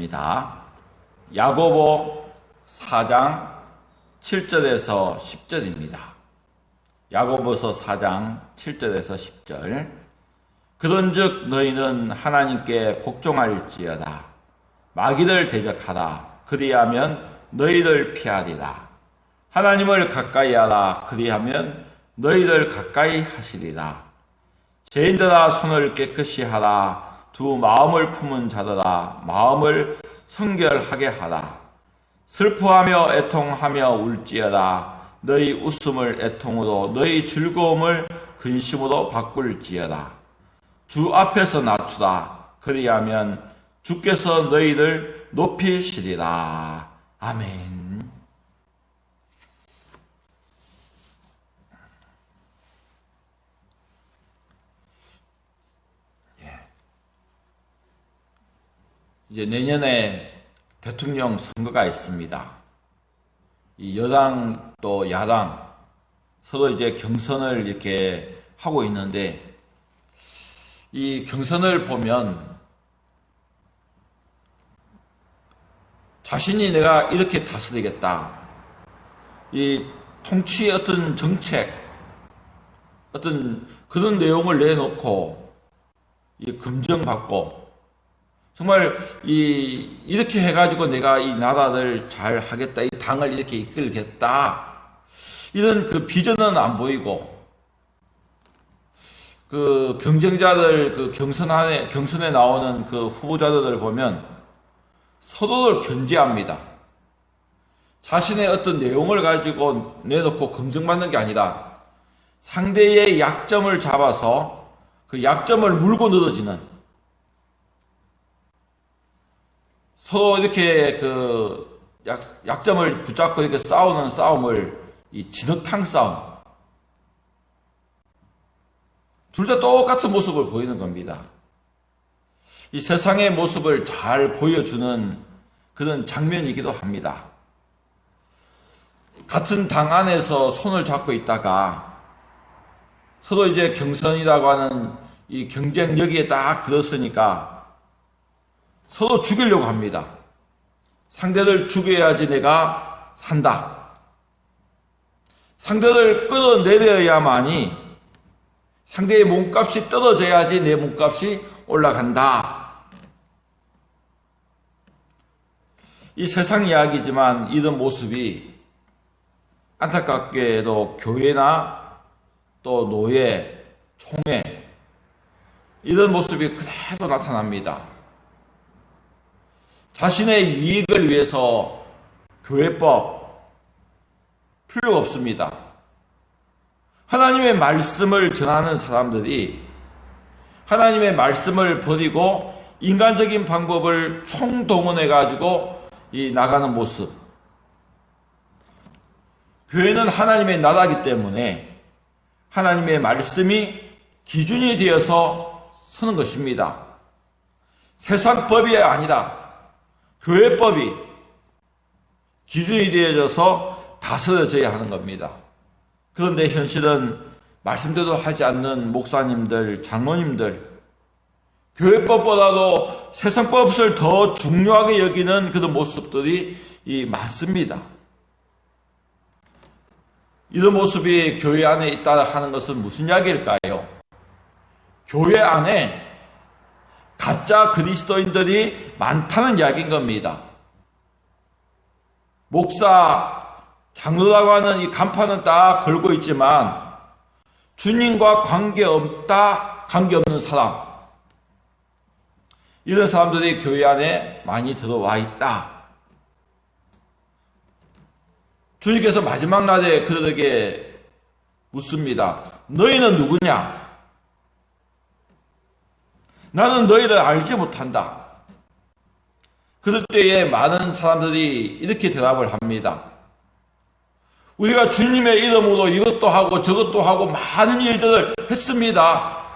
읽겠습니다. 야고보 4장 7절에서 10절입니다. 야고보서 4장 7절에서 10절. 그런즉 너희는 하나님께 복종할지어다. 마귀를 대적하라. 그리하면 너희를 피하리라. 하나님을 가까이 하라. 그리하면 너희를 가까이 하시리라. 죄인들아 손을 깨끗이 하라. 두 마음을 품은 자들아 마음을 성결하게 하라. 슬퍼하며 애통하며 울지어다. 너희 웃음을 애통으로 너희 즐거움을 근심으로 바꿀지어다. 주 앞에서 낮추라. 그리하면 주께서 너희를 높이시리라. 아멘. 이제 내년에 대통령 선거가 있습니다. 이 여당 또 야당 서로 이제 경선을 이렇게 하고 있는데, 이 경선을 보면 자신이 내가 이렇게 다스리겠다, 이 통치의 어떤 정책, 어떤 그런 내용을 내놓고 이 검증받고 정말 이렇게 해가지고 내가 이 나라를 잘 하겠다, 이 당을 이렇게 이끌겠다, 이런 그 비전은 안 보이고, 그 경쟁자들 그 경선에 나오는 그 후보자들을 보면 서로를 견제합니다. 자신의 어떤 내용을 가지고 내놓고 검증받는 게 아니라 상대의 약점을 잡아서 그 약점을 물고 늘어지는, 서로 이렇게 그 약점을 붙잡고 이렇게 싸우는 싸움을 이 진흙탕 싸움. 둘 다 똑같은 모습을 보이는 겁니다. 이 세상의 모습을 잘 보여주는 그런 장면이기도 합니다. 같은 당 안에서 손을 잡고 있다가 서로 이제 경선이라고 하는 이 경쟁력에 딱 들었으니까 서로 죽이려고 합니다. 상대를 죽여야지 내가 산다. 상대를 끌어내려야만이, 상대의 몸값이 떨어져야지 내 몸값이 올라간다. 이 세상 이야기지만 이런 모습이 안타깝게도 교회나 또 노예, 총회, 이런 모습이 그대로 나타납니다. 자신의 이익을 위해서 교회법 필요가 없습니다. 하나님의 말씀을 전하는 사람들이 하나님의 말씀을 버리고 인간적인 방법을 총동원해 가지고 나가는 모습. 교회는 하나님의 나라이기 때문에 하나님의 말씀이 기준이 되어서 서는 것입니다. 세상 법이 아니라 교회법이 기준이 되어져서 다스려져야 하는 겁니다. 그런데 현실은 말씀대로 하지 않는 목사님들, 장로님들, 교회법보다도 세상법을 더 중요하게 여기는 그런 모습들이 많습니다. 이런 모습이 교회 안에 있다 하는 것은 무슨 이야기일까요? 교회 안에 가짜 그리스도인들이 많다는 이야기인 겁니다. 목사, 장로라고 하는 이 간판은 딱 걸고 있지만 주님과 관계없는 사람, 이런 사람들이 교회 안에 많이 들어와 있다. 주님께서 마지막 날에 그들에게 묻습니다. 너희는 누구냐? 나는 너희를 알지 못한다. 그럴 때에 많은 사람들이 이렇게 대답을 합니다. 우리가 주님의 이름으로 이것도 하고 저것도 하고 많은 일들을 했습니다.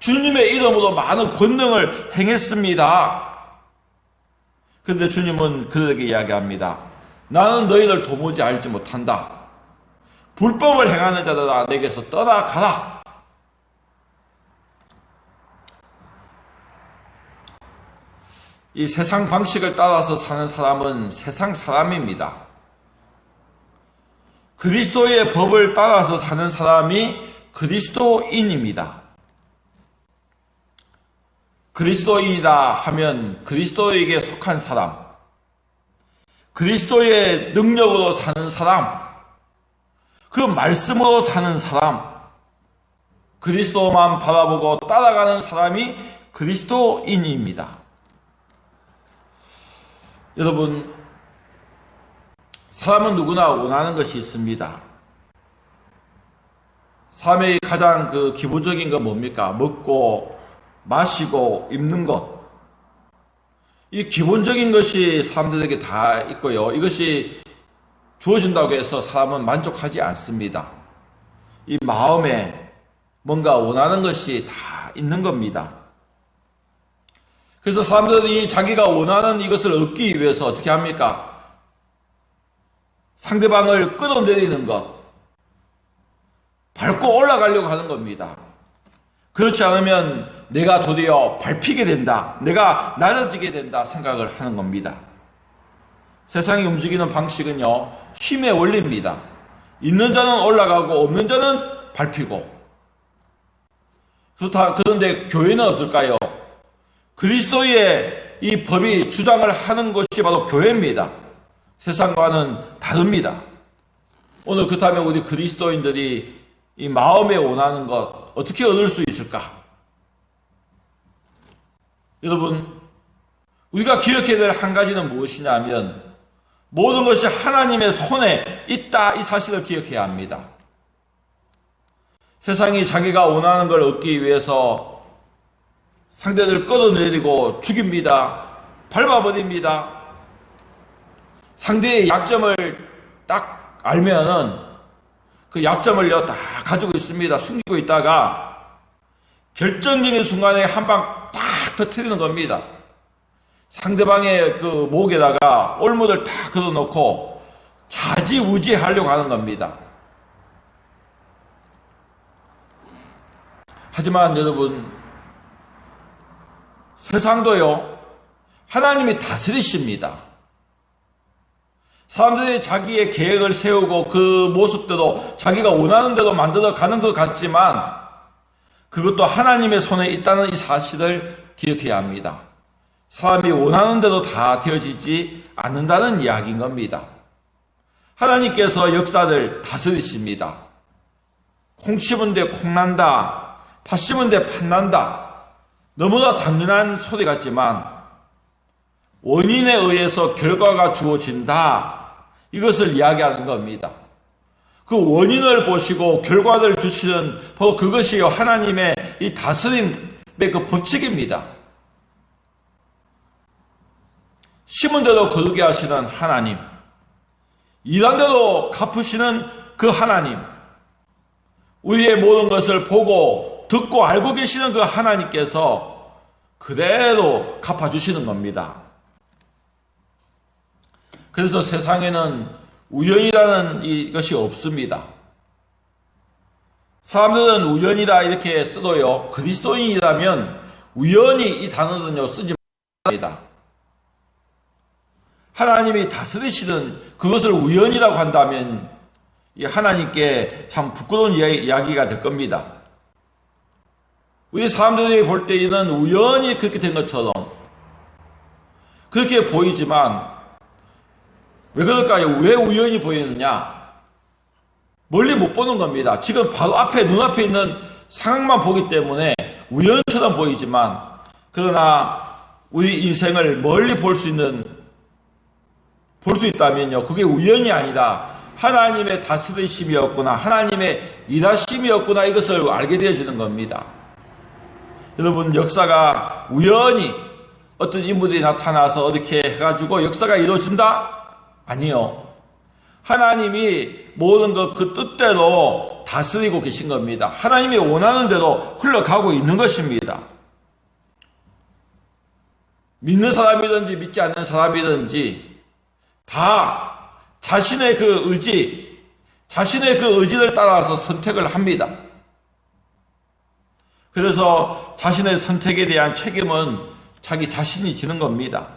주님의 이름으로 많은 권능을 행했습니다. 그런데 주님은 그들에게 이야기합니다. 나는 너희를 도무지 알지 못한다. 불법을 행하는 자들아 내게서 떠나가라. 이 세상 방식을 따라서 사는 사람은 세상 사람입니다. 그리스도의 법을 따라서 사는 사람이 그리스도인입니다. 그리스도인이다 하면 그리스도에게 속한 사람, 그리스도의 능력으로 사는 사람, 그 말씀으로 사는 사람, 그리스도만 바라보고 따라가는 사람이 그리스도인입니다. 여러분, 사람은 누구나 원하는 것이 있습니다. 삶의 가장 기본적인 건 뭡니까? 먹고, 마시고, 입는 것. 이 기본적인 것이 사람들에게 다 있고요. 이것이 주어진다고 해서 사람은 만족하지 않습니다. 이 마음에 뭔가 원하는 것이 다 있는 겁니다. 그래서 사람들이 자기가 원하는 이것을 얻기 위해서 어떻게 합니까? 상대방을 끌어내리는 것, 밟고 올라가려고 하는 겁니다. 그렇지 않으면 내가 도리어 밟히게 된다, 내가 낮아지게 된다 생각을 하는 겁니다. 세상이 움직이는 방식은요, 힘의 원리입니다. 있는 자는 올라가고 없는 자는 밟히고. 그런데 교회는 어떨까요? 그리스도의 이 법이 주장을 하는 것이 바로 교회입니다. 세상과는 다릅니다. 오늘 그렇다면 우리 그리스도인들이 이 마음에 원하는 것 어떻게 얻을 수 있을까? 여러분, 우리가 기억해야 될 한 가지는 무엇이냐면 모든 것이 하나님의 손에 있다, 이 사실을 기억해야 합니다. 세상이 자기가 원하는 걸 얻기 위해서 상대를 끌어내리고 죽입니다. 밟아버립니다. 상대의 약점을 딱 알면은 그 약점을요 다 가지고 있습니다. 숨기고 있다가 결정적인 순간에 한 방 딱 터뜨리는 겁니다. 상대방의 그 목에다가 올무를 딱 걷어놓고 자지우지하려고 하는 겁니다. 하지만 여러분, 세상도요, 하나님이 다스리십니다. 사람들이 자기의 계획을 세우고 그 모습대로 자기가 원하는 대로 만들어 가는 것 같지만 그것도 하나님의 손에 있다는 이 사실을 기억해야 합니다. 사람이 원하는 대로 다 되어지지 않는다는 이야기인 겁니다. 하나님께서 역사를 다스리십니다. 콩 심은 데 콩 난다, 팥 심은 데 팥 난다. 너무나 당연한 소리 같지만 원인에 의해서 결과가 주어진다, 이것을 이야기하는 겁니다. 그 원인을 보시고 결과를 주시는 바로 그것이 하나님의 이 다스림의 그 법칙입니다. 심은 대로 거두게 하시는 하나님, 일한 대로 갚으시는 그 하나님, 우리의 모든 것을 보고 듣고 알고 계시는 그 하나님께서 그대로 갚아주시는 겁니다. 그래서 세상에는 우연이라는 이것이 없습니다. 사람들은 우연이다 이렇게 써도요, 그리스도인이라면 우연히 이 단어는요 쓰지 말입니다. 하나님이 다스리시는 그것을 우연이라고 한다면 이 하나님께 참 부끄러운 이야기가 될 겁니다. 우리 사람들이 볼 때에는 우연히 그렇게 된 것처럼 그렇게 보이지만 왜 그럴까요? 왜 우연히 보이느냐? 멀리 못 보는 겁니다. 지금 바로 앞에, 눈앞에 있는 상황만 보기 때문에 우연처럼 보이지만, 그러나 우리 인생을 멀리 볼 수 있다면요, 그게 우연이 아니라 하나님의 다스리심이었구나, 하나님의 일하심이었구나, 이것을 알게 되어지는 겁니다. 여러분, 역사가 우연히 어떤 인물이 나타나서 어떻게 해가지고 역사가 이루어진다? 아니요. 하나님이 모든 것 그 뜻대로 다스리고 계신 겁니다. 하나님이 원하는 대로 흘러가고 있는 것입니다. 믿는 사람이든지 믿지 않는 사람이든지 다 자신의 그 의지, 자신의 그 의지를 따라서 선택을 합니다. 그래서 자신의 선택에 대한 책임은 자기 자신이 지는 겁니다.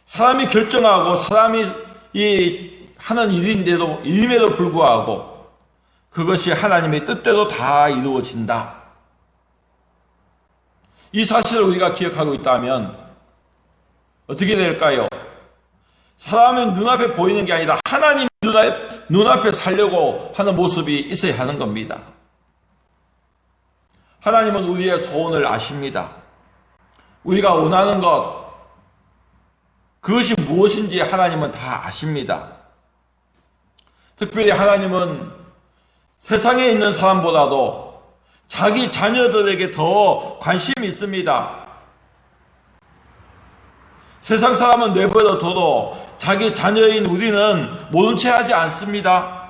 사람이 결정하고 사람이 하는 일임에도 불구하고 그것이 하나님의 뜻대로 다 이루어진다. 이 사실을 우리가 기억하고 있다면 어떻게 될까요? 사람의 눈앞에 보이는 게 아니라 하나님 눈앞에 살려고 하는 모습이 있어야 하는 겁니다. 하나님은 우리의 소원을 아십니다. 우리가 원하는 것, 그것이 무엇인지 하나님은 다 아십니다. 특별히 하나님은 세상에 있는 사람보다도 자기 자녀들에게 더 관심이 있습니다. 세상 사람은 내버려둬도 자기 자녀인 우리는 모른 채 하지 않습니다.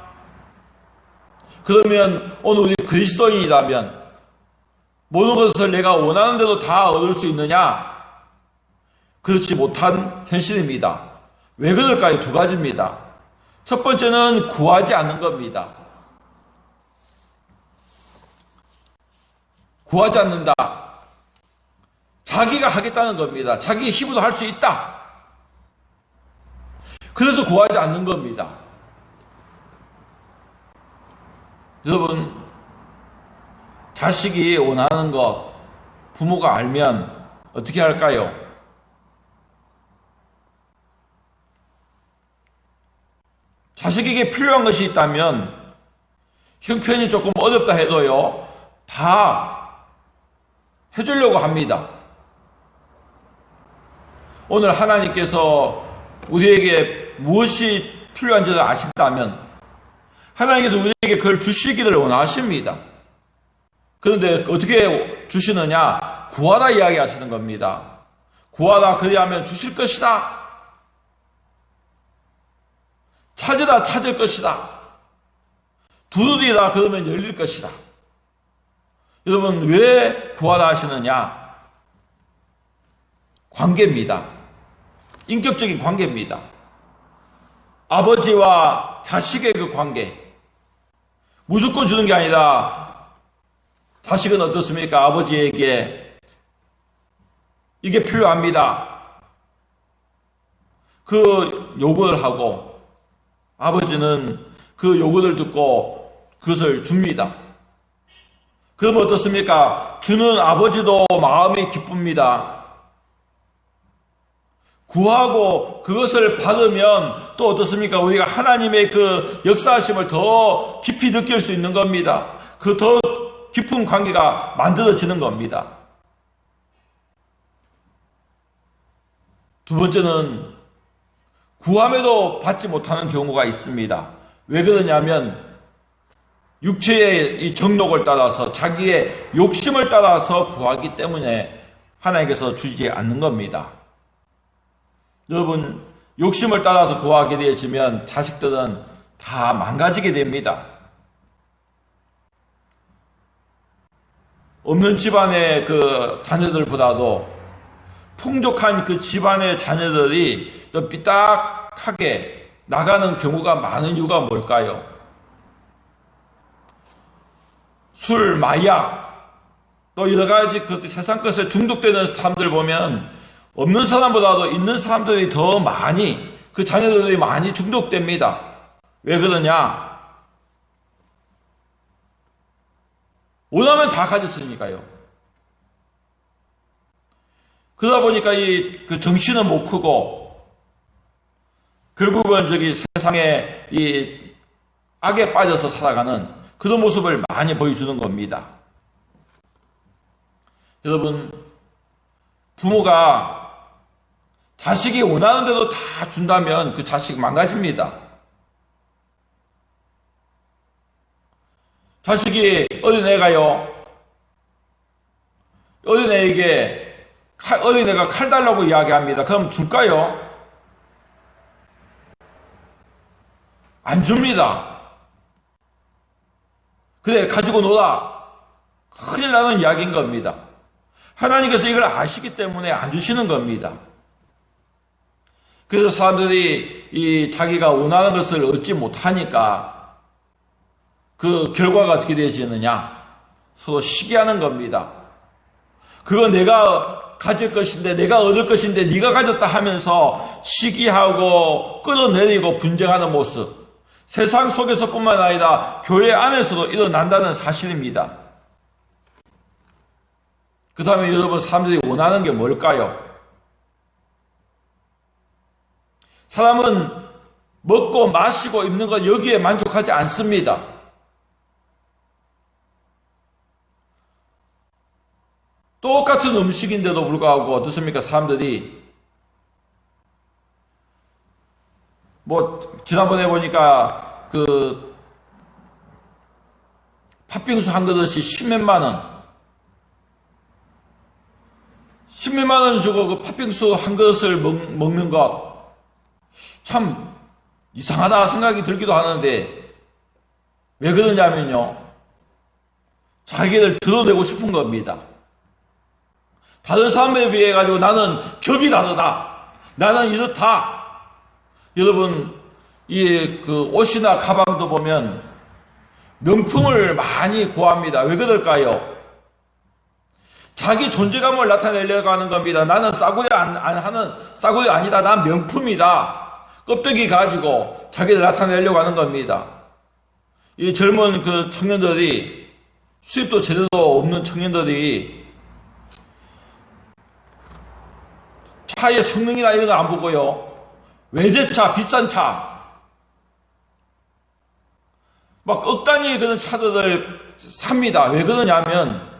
그러면 오늘 우리 그리스도인이라면 모든 것을 내가 원하는 대로 다 얻을 수 있느냐? 그렇지 못한 현실입니다. 왜 그럴까요? 두 가지입니다. 첫 번째는 구하지 않는 겁니다. 구하지 않는다. 자기가 하겠다는 겁니다. 자기 힘으로 할 수 있다. 그래서 구하지 않는 겁니다. 여러분, 자식이 원하는 것 부모가 알면 어떻게 할까요? 자식에게 필요한 것이 있다면 형편이 조금 어렵다 해도요, 다 해주려고 합니다. 오늘 하나님께서 우리에게 무엇이 필요한지를 아신다면 하나님께서 우리에게 그걸 주시기를 원하십니다. 그런데 어떻게 주시느냐? 구하라 이야기하시는 겁니다. 구하라 그리하면 주실 것이다. 찾으라 찾을 것이다. 두드리라 그러면 열릴 것이다. 여러분, 왜 구하라 하시느냐? 관계입니다. 인격적인 관계입니다. 아버지와 자식의 그 관계. 무조건 주는 게 아니라 자식은 어떻습니까? 아버지에게 이게 필요합니다. 그 요구를 하고 아버지는 그 요구를 듣고 그것을 줍니다. 그러면 어떻습니까? 주는 아버지도 마음이 기쁩니다. 구하고 그것을 받으면 또 어떻습니까? 우리가 하나님의 그 역사하심을 더 깊이 느낄 수 있는 겁니다. 그 더 깊은 관계가 만들어지는 겁니다. 두 번째는 구함에도 받지 못하는 경우가 있습니다. 왜 그러냐면 육체의 이 정욕을 따라서 자기의 욕심을 따라서 구하기 때문에 하나님께서 주지 않는 겁니다. 여러분, 욕심을 따라서 구하게 되어지면 자식들은 다 망가지게 됩니다. 없는 집안의 그 자녀들보다도 풍족한 그 집안의 자녀들이 또 삐딱하게 나가는 경우가 많은 이유가 뭘까요? 술, 마약, 또 여러 가지 그 세상 것에 중독되는 사람들 보면 없는 사람보다도 있는 사람들이 더 많이, 그 자녀들이 많이 중독됩니다. 왜 그러냐? 원하면 다 가졌으니까요. 그러다 보니까 그 정신은 못 크고, 결국은 세상에 이 악에 빠져서 살아가는 그런 모습을 많이 보여주는 겁니다. 여러분, 부모가 자식이 원하는 대로 다 준다면 그 자식 망가집니다. 자식이 어린애가요, 어린애가 칼 달라고 이야기합니다. 그럼 줄까요? 안 줍니다. 그래, 가지고 놀아. 큰일 나는 이야기인 겁니다. 하나님께서 이걸 아시기 때문에 안 주시는 겁니다. 그래서 사람들이 자기가 원하는 것을 얻지 못하니까 그 결과가 어떻게 되어지느냐? 서로 시기하는 겁니다. 그거 내가 가질 것인데, 내가 얻을 것인데 네가 가졌다 하면서 시기하고 끌어내리고 분쟁하는 모습, 세상 속에서뿐만 아니라 교회 안에서도 일어난다는 사실입니다. 그 다음에 여러분, 사람들이 원하는 게 뭘까요? 사람은 먹고 마시고 입는 것 여기에 만족하지 않습니다. 똑같은 음식인데도 불구하고 어떻습니까? 사람들이 지난번에 보니까 팥빙수 한 그릇이 10몇만 원, 10몇만 원 주고 그 팥빙수 한 그릇을 먹는 것 참 이상하다 생각이 들기도 하는데, 왜 그러냐면요, 자기를 드러내고 싶은 겁니다. 다른 사람에 비해 가지고 나는 격이 다르다, 나는 이렇다. 여러분, 옷이나 가방도 보면 명품을 많이 구합니다. 왜 그럴까요? 자기 존재감을 나타내려고 하는 겁니다. 나는 싸구려 싸구려 아니다. 난 명품이다. 껍데기 가지고 자기를 나타내려고 하는 겁니다. 이 젊은 청년들이, 수입도 제대로 없는 청년들이 차의 성능이나 이런 거 안 보고요, 외제차, 비싼 차, 막 억 단위의 그런 차들을 삽니다. 왜 그러냐면,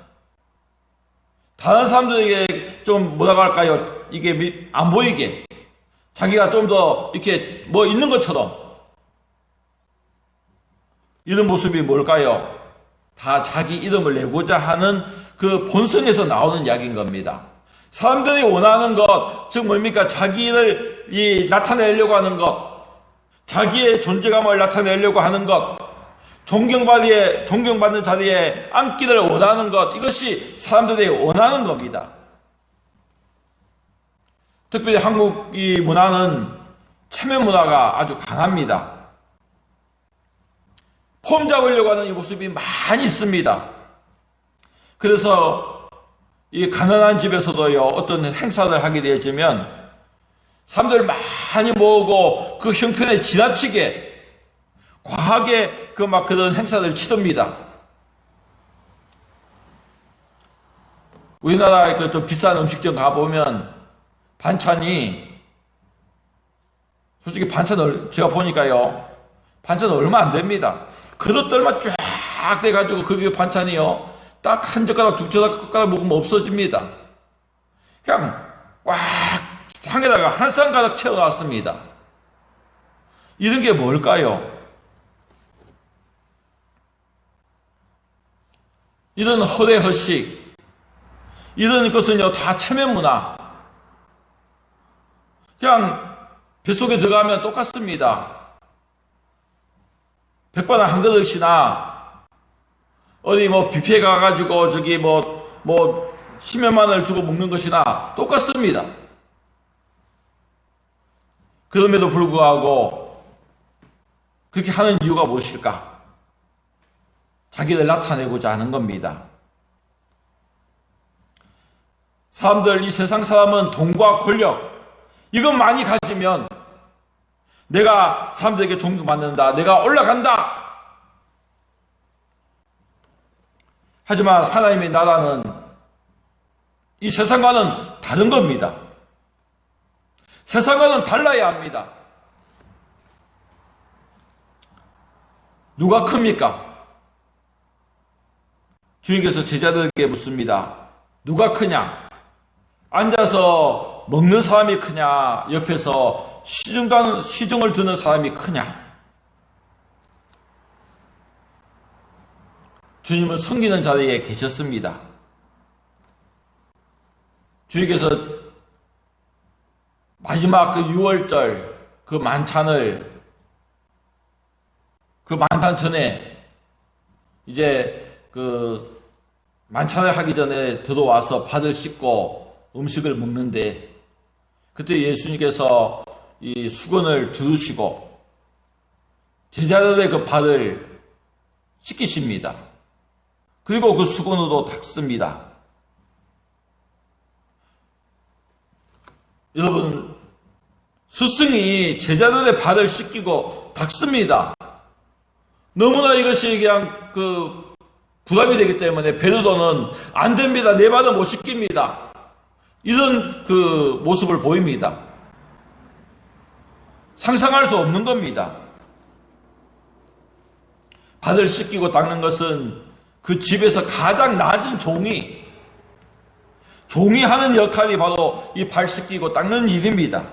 다른 사람들에게 좀 뭐라고 할까요? 이게 안 보이게, 자기가 좀 더 이렇게 뭐 있는 것처럼, 이런 모습이 뭘까요? 다 자기 이름을 내고자 하는 그 본성에서 나오는 이야기인 겁니다. 사람들이 원하는 것, 즉 뭡니까? 자기를 나타내려고 하는 것, 자기의 존재감을 나타내려고 하는 것, 존경받는 자리에 앉기를 원하는 것, 이것이 사람들이 원하는 겁니다. 특별히 한국 이 문화는 체면 문화가 아주 강합니다. 폼 잡으려고 하는 이 모습이 많이 있습니다. 그래서 이 가난한 집에서도요, 어떤 행사를 하게 되어지면 사람들 많이 모으고 그 형편에 지나치게 과하게 그런 행사를 치릅니다. 우리나라에 좀 비싼 음식점 가보면 반찬이, 솔직히 제가 보니까요, 반찬 얼마 안 됩니다. 그릇들만 쫙 돼가지고 그게 반찬이요, 딱 한 젓가락, 두 젓가락 먹으면 없어집니다. 그냥 꽉 상에다가 한 쌍 가득 채워놨습니다. 이런 게 뭘까요? 이런 허례허식, 이런 것은요, 다 체면 문화. 그냥 뱃속에 들어가면 똑같습니다. 백반을 한 그릇이나 어디 뷔페 가가지고 저기 십몇만 원을 주고 먹는 것이나 똑같습니다. 그럼에도 불구하고 그렇게 하는 이유가 무엇일까? 자기를 나타내고자 하는 겁니다. 이 세상 사람은 돈과 권력, 이것 많이 가지면 내가 사람들에게 존경받는다, 내가 올라간다. 하지만 하나님의 나라는 이 세상과는 다른 겁니다. 세상과는 달라야 합니다. 누가 큽니까? 주님께서 제자들에게 묻습니다. 누가 크냐? 앉아서 먹는 사람이 크냐? 옆에서 시중을 드는 사람이 크냐? 주님은 섬기는 자리에 계셨습니다. 주님께서 마지막 6월절 만찬 전에 이제 만찬을 하기 전에 들어와서 발을 씻고 음식을 먹는데, 그때 예수님께서 이 수건을 두르시고 제자들의 그 발을 씻기십니다. 그리고 그 수건으로 닦습니다. 여러분, 스승이 제자들의 발을 씻기고 닦습니다. 너무나 이것이 그냥 부담이 되기 때문에 베드로는 안 됩니다. 내 발은 못 씻깁니다. 이런 모습을 보입니다. 상상할 수 없는 겁니다. 발을 씻기고 닦는 것은 그 집에서 가장 낮은 종이 하는 역할이 바로 이 발 씻기고 닦는 일입니다.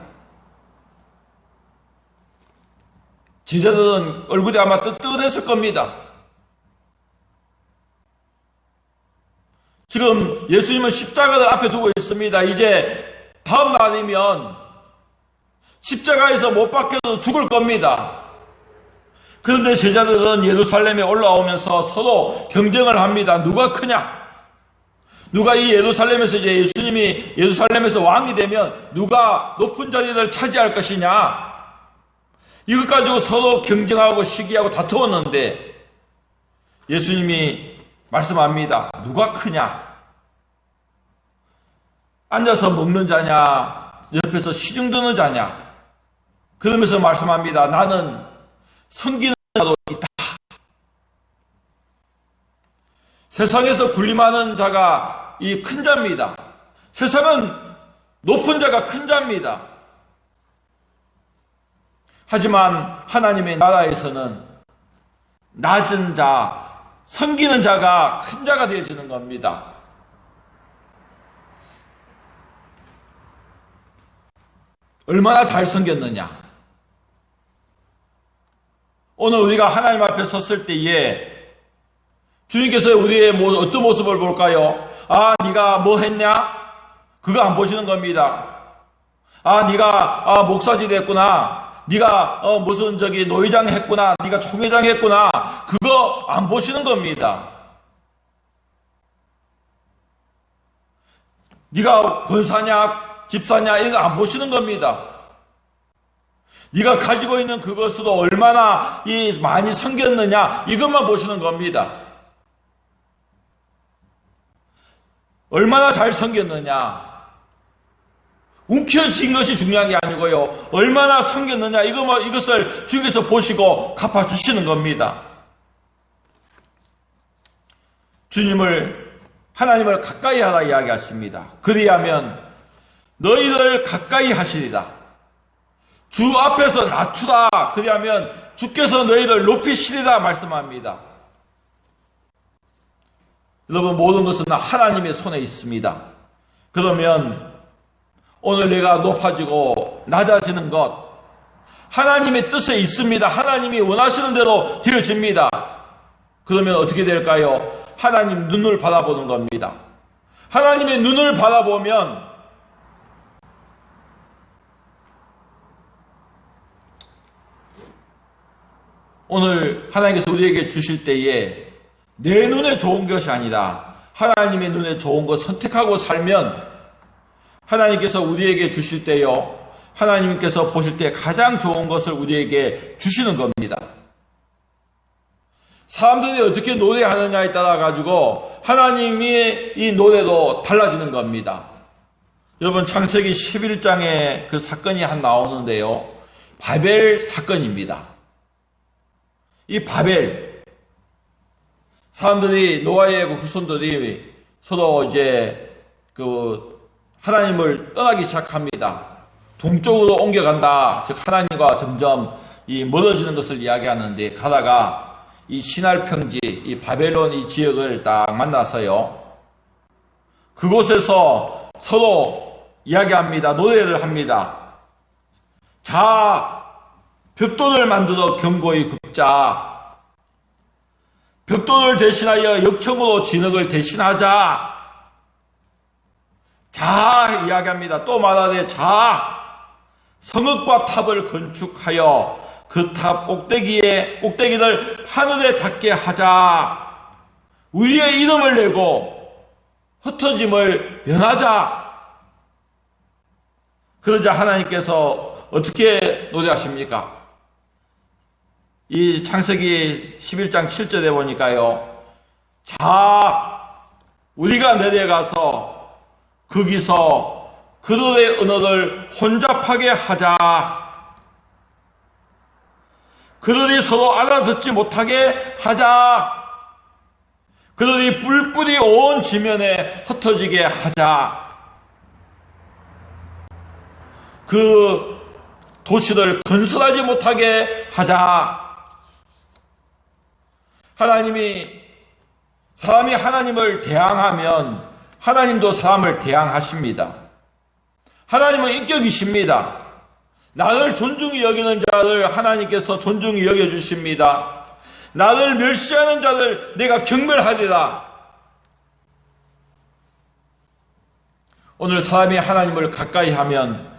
제자들은 얼굴이 아마 뜨뜻했을 겁니다. 지금 예수님은 십자가를 앞에 두고 있습니다. 이제 다음 날이면 십자가에서 못 박혀서 죽을 겁니다. 그런데 제자들은 예루살렘에 올라오면서 서로 경쟁을 합니다. 누가 크냐? 누가 이 예루살렘에서 이제 예수님이 예루살렘에서 왕이 되면 누가 높은 자리를 차지할 것이냐? 이것 가지고 서로 경쟁하고 시기하고 다투었는데 예수님이 말씀합니다. 누가 크냐? 앉아서 먹는 자냐? 옆에서 시중 드는 자냐? 그러면서 말씀합니다. 나는 섬기는 자도 있다. 세상에서 군림하는 자가 이 큰 자입니다. 세상은 높은 자가 큰 자입니다. 하지만 하나님의 나라에서는 낮은 자, 섬기는 자가 큰 자가 되어지는 겁니다. 얼마나 잘 섬겼느냐. 오늘 우리가 하나님 앞에 섰을 때에 주님께서 우리의 어떤 모습을 볼까요? 아, 네가 뭐 했냐? 그거 안 보시는 겁니다. 아, 네가 목사지 됐구나. 네가 무슨 노회장 했구나. 네가 총회장 했구나. 그거 안 보시는 겁니다. 네가 권사냐, 집사냐 이거 안 보시는 겁니다. 네가 가지고 있는 그것으로 얼마나 많이 섬겼느냐 이것만 보시는 겁니다. 얼마나 잘 섬겼느냐. 움켜쥔 것이 중요한 게 아니고요. 얼마나 섬겼느냐 이것을 주께서 보시고 갚아주시는 겁니다. 하나님을 가까이 하라 이야기하십니다. 그리하면 너희를 가까이 하시리라. 주 앞에서 낮추라. 그리하면 주께서 너희를 높이시리라 말씀합니다. 여러분, 모든 것은 하나님의 손에 있습니다. 그러면 오늘 내가 높아지고 낮아지는 것 하나님의 뜻에 있습니다. 하나님이 원하시는 대로 되어집니다. 그러면 어떻게 될까요? 하나님 눈을 바라보는 겁니다. 하나님의 눈을 바라보면 오늘 하나님께서 우리에게 주실 때에 내 눈에 좋은 것이 아니라 하나님의 눈에 좋은 것 선택하고 살면 하나님께서 우리에게 주실 때요, 하나님께서 보실 때 가장 좋은 것을 우리에게 주시는 겁니다. 사람들이 어떻게 노래하느냐에 따라 가지고 하나님이 이 노래도 달라지는 겁니다. 여러분, 창세기 11장에 그 사건이 나오는데요, 바벨 사건입니다. 이 바벨, 사람들이, 노아의 후손들이 서로 이제 하나님을 떠나기 시작합니다. 동쪽으로 옮겨간다. 즉, 하나님과 점점 멀어지는 것을 이야기하는데, 가다가 이 시날 평지, 이 바벨론 이 지역을 딱 만나서요, 그곳에서 서로 이야기합니다. 노래를 합니다. 자, 벽돌을 만들어 견고히 굽자. 벽돌을 대신하여 역청으로 진흙을 대신하자. 자, 이야기합니다. 또 말하되, 자, 성읍과 탑을 건축하여 그 탑 꼭대기를 하늘에 닿게 하자. 우리의 이름을 내고 흩어짐을 면하자. 그러자 하나님께서 어떻게 노래하십니까? 이 창세기 11장 7절에 보니까요, 자, 우리가 내려가서 거기서 그들의 언어를 혼잡하게 하자. 그들이 서로 알아듣지 못하게 하자. 그들이 뿔뿔이 온 지면에 흩어지게 하자. 그 도시를 건설하지 못하게 하자. 사람이 하나님을 대항하면 하나님도 사람을 대항하십니다. 하나님은 인격이십니다. 나를 존중히 여기는 자를 하나님께서 존중히 여겨주십니다. 나를 멸시하는 자를 내가 경멸하리라. 오늘 사람이 하나님을 가까이 하면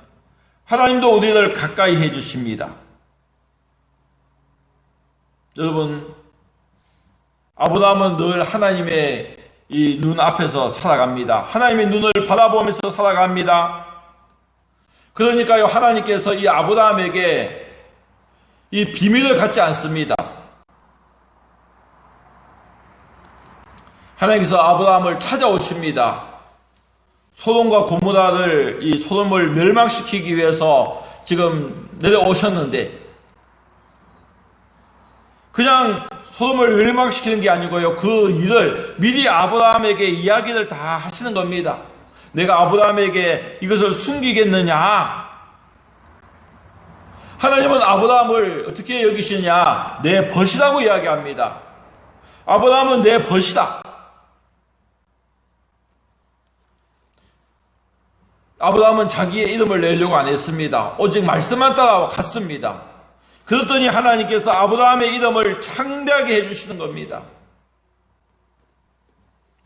하나님도 우리를 가까이 해주십니다. 여러분, 아브라함은 늘 하나님의 이 눈 앞에서 살아갑니다. 하나님의 눈을 바라보면서 살아갑니다. 그러니까요, 하나님께서 이 아브라함에게 이 비밀을 갖지 않습니다. 하나님께서 아브라함을 찾아오십니다. 소돔과 고모라를, 이 소돔을 멸망시키기 위해서 지금 내려오셨는데, 그냥 소돔을 멸망시키는 게 아니고요, 그 일을 미리 아브라함에게 이야기를 다 하시는 겁니다. 내가 아브라함에게 이것을 숨기겠느냐? 하나님은 아브라함을 어떻게 여기시냐? 내 벗이라고 이야기합니다. 아브라함은 내 벗이다. 아브라함은 자기의 이름을 내려고 안 했습니다. 오직 말씀만 따라갔습니다. 그랬더니 하나님께서 아브라함의 이름을 창대하게 해주시는 겁니다.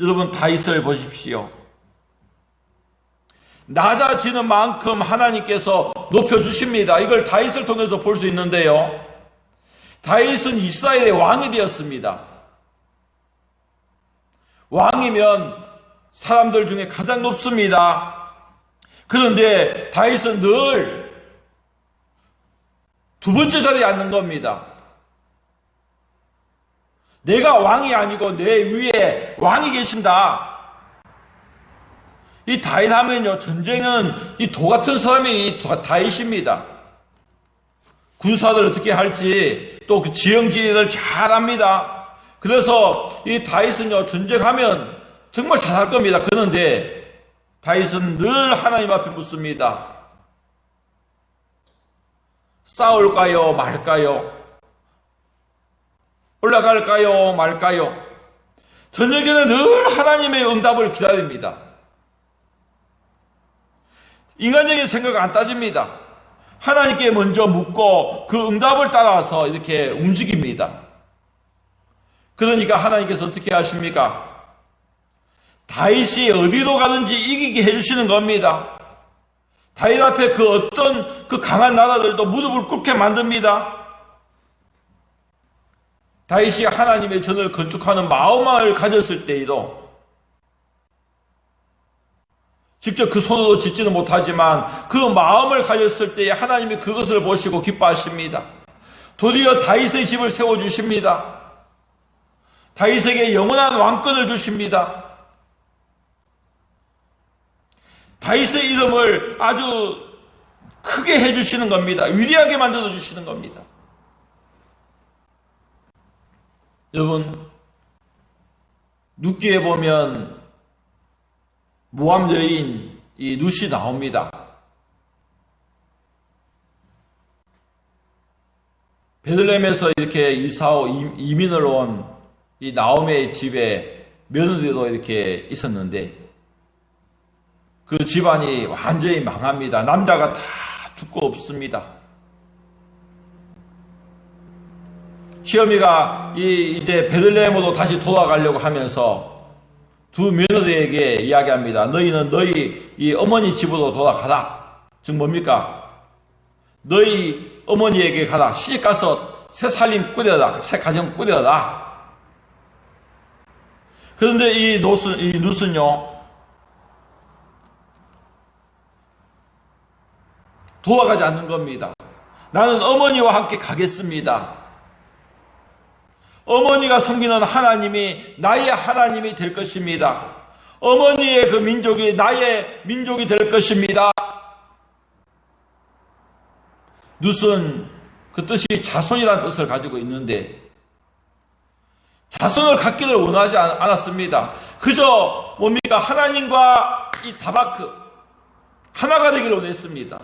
여러분, 다윗을 보십시오. 낮아지는 만큼 하나님께서 높여주십니다. 이걸 다윗을 통해서 볼 수 있는데요. 다윗은 이스라엘의 왕이 되었습니다. 왕이면 사람들 중에 가장 높습니다. 그런데 다윗은 늘 두 번째 자리에 앉는 겁니다. 내가 왕이 아니고 내 위에 왕이 계신다. 이 다윗 하면요, 전쟁은 이 도 같은 사람이 이 다윗입니다. 군사를 어떻게 할지 또 그 지형지리를 잘 압니다. 그래서 이 다윗은요, 전쟁하면 정말 잘할 겁니다. 그런데 다윗은 늘 하나님 앞에 묻습니다. 싸울까요, 말까요? 올라갈까요, 말까요? 저녁에는 늘 하나님의 응답을 기다립니다. 인간적인 생각 안 따집니다. 하나님께 먼저 묻고 그 응답을 따라서 이렇게 움직입니다. 그러니까 하나님께서 어떻게 하십니까? 다윗이 어디로 가든지 이기게 해주시는 겁니다. 다윗 앞에 그 어떤 그 강한 나라들도 무릎을 꿇게 만듭니다. 다윗이 하나님의 전을 건축하는 마음을 가졌을 때에도 직접 그 손으로 짓지는 못하지만 그 마음을 가졌을 때에 하나님이 그것을 보시고 기뻐하십니다. 도리어 다윗의 집을 세워주십니다. 다윗에게 영원한 왕권을 주십니다. 다윗의 이름을 아주 크게 해주시는 겁니다. 위대하게 만들어주시는 겁니다. 여러분, 룻기에 보면 모압 여인 이 룻이 나옵니다. 베들레헴에서 이렇게 이민을 온 이 나오미의 집에 며느리로 이렇게 있었는데 그 집안이 완전히 망합니다. 남자가 다 죽고 없습니다. 시어미가 이제 베들레헴으로 다시 돌아가려고 하면서 두 며느리에게 이야기합니다. 너희는 너희 이 어머니 집으로 돌아가라. 즉 뭡니까? 너희 어머니에게 가라. 시집 가서 새 살림 꾸려라. 새 가정 꾸려라. 그런데 이 룻은요, 돌아가지 않는 겁니다. 나는 어머니와 함께 가겠습니다. 어머니가 섬기는 하나님이 나의 하나님이 될 것입니다. 어머니의 그 민족이 나의 민족이 될 것입니다. 룻은 그 뜻이 자손이라는 뜻을 가지고 있는데 자손을 갖기를 원하지 않았습니다. 그저 뭡니까? 하나님과 이 다바크 하나가 되기를 원했습니다.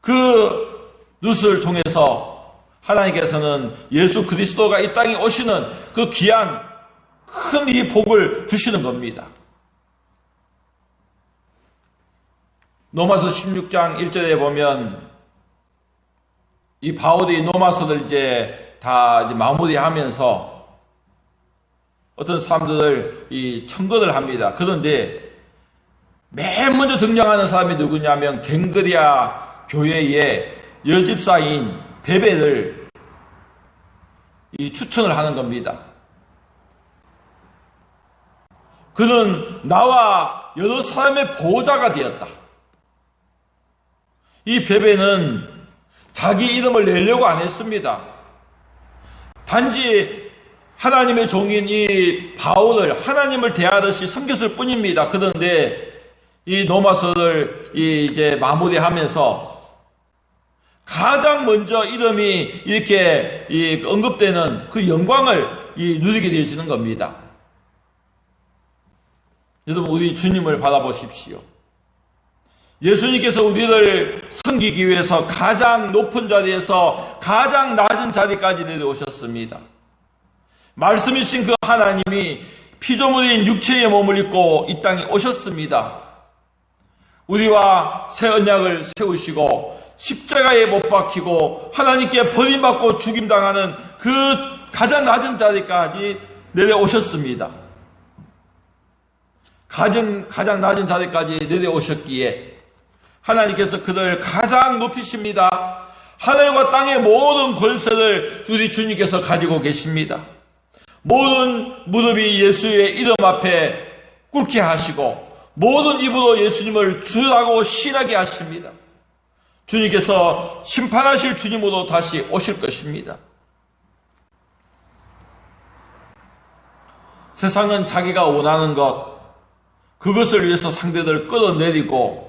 그 룻을 통해서 하나님께서는 예수 그리스도가 이 땅에 오시는 그 귀한 큰 이 복을 주시는 겁니다. 로마서 16장 1절에 보면 이 바울이 로마서를 다 마무리하면서 어떤 사람들을 이 청거를 합니다. 그런데 맨 먼저 등장하는 사람이 누구냐면 갱그리아 교회의 여집사인 베베를 추천을 하는 겁니다. 그는 나와 여러 사람의 보호자가 되었다. 이 베베는 자기 이름을 내려고 안 했습니다. 단지 하나님의 종인 이 바울을 하나님을 대하듯이 섬겼을 뿐입니다. 그런데 이 로마서를 이제 마무리하면서 가장 먼저 이름이 이렇게 언급되는 그 영광을 누리게 되어지는 겁니다. 여러분, 우리 주님을 바라보십시오. 예수님께서 우리를 섬기기 위해서 가장 높은 자리에서 가장 낮은 자리까지 내려오셨습니다. 말씀이신 그 하나님이 피조물인 육체의 몸을 입고 이 땅에 오셨습니다. 우리와 새 언약을 세우시고 십자가에 못 박히고 하나님께 버림받고 죽임당하는 그 가장 낮은 자리까지 내려오셨습니다. 가장 낮은 자리까지 내려오셨기에 하나님께서 그를 가장 높이십니다. 하늘과 땅의 모든 권세를 우리 주님께서 가지고 계십니다. 모든 무릎이 예수의 이름 앞에 꿇게 하시고 모든 입으로 예수님을 주라고 신하게 하십니다. 주님께서 심판하실 주님으로 다시 오실 것입니다. 세상은 자기가 원하는 그것을 위해서 상대들을 끌어내리고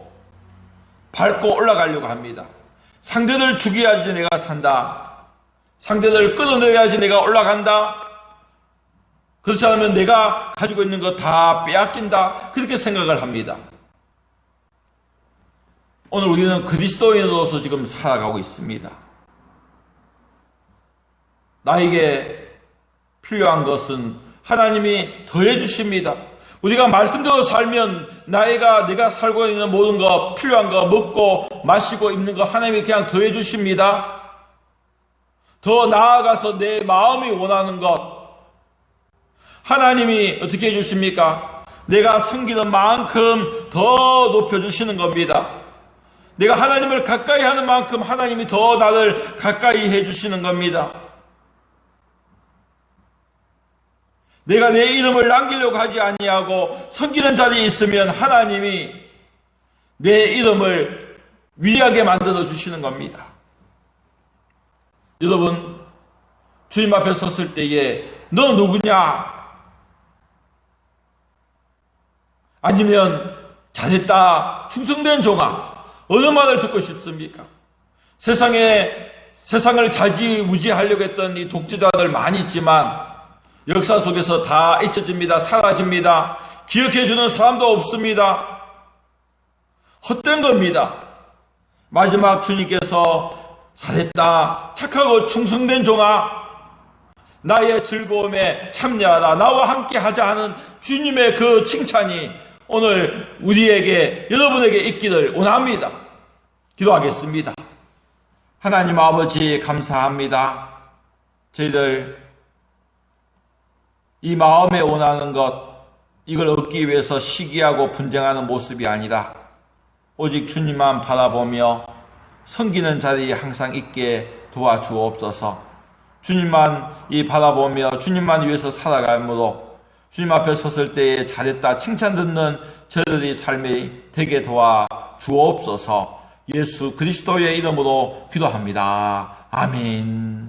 밟고 올라가려고 합니다. 상대를 죽여야지 내가 산다. 상대를 끌어내려야지 내가 올라간다. 그렇지 않으면 내가 가지고 있는 거 다 빼앗긴다. 그렇게 생각을 합니다. 오늘 우리는 그리스도인으로서 지금 살아가고 있습니다. 나에게 필요한 것은 하나님이 더해 주십니다. 우리가 말씀대로 살면 내가 살고 있는 모든 거, 필요한 거, 먹고 마시고 입는 거 하나님이 그냥 더해 주십니다. 더 나아가서 내 마음이 원하는 것 하나님이 어떻게 해 주십니까? 내가 섬기는 만큼 더 높여주시는 겁니다. 내가 하나님을 가까이 하는 만큼 하나님이 더 나를 가까이 해 주시는 겁니다. 내가 내 이름을 남기려고 하지 아니하고 섬기는 자리에 있으면 하나님이 내 이름을 위하게 만들어 주시는 겁니다. 여러분, 주님 앞에 섰을 때에 너 누구냐? 아니면 잘했다, 충성된 종아, 어느 말을 듣고 싶습니까? 세상을 좌지우지하려고 했던 이 독재자들 많이 있지만 역사 속에서 다 잊혀집니다. 사라집니다. 기억해주는 사람도 없습니다. 헛된 겁니다. 마지막 주님께서 잘했다, 착하고 충성된 종아, 나의 즐거움에 참여하라, 나와 함께 하자 하는 주님의 그 칭찬이 오늘 우리에게, 여러분에게 있기를 원합니다. 기도하겠습니다. 하나님 아버지, 감사합니다. 저희들 이 마음에 원하는 것, 이걸 얻기 위해서 시기하고 분쟁하는 모습이 아니라 오직 주님만 바라보며 섬기는 자리에 항상 있게 도와주옵소서. 주님만 바라보며 주님만 위해서 살아가므로 주님 앞에 섰을 때에 잘했다 칭찬 듣는 저들의 삶이 되게 도와주옵소서. 예수 그리스도의 이름으로 기도합니다. 아멘.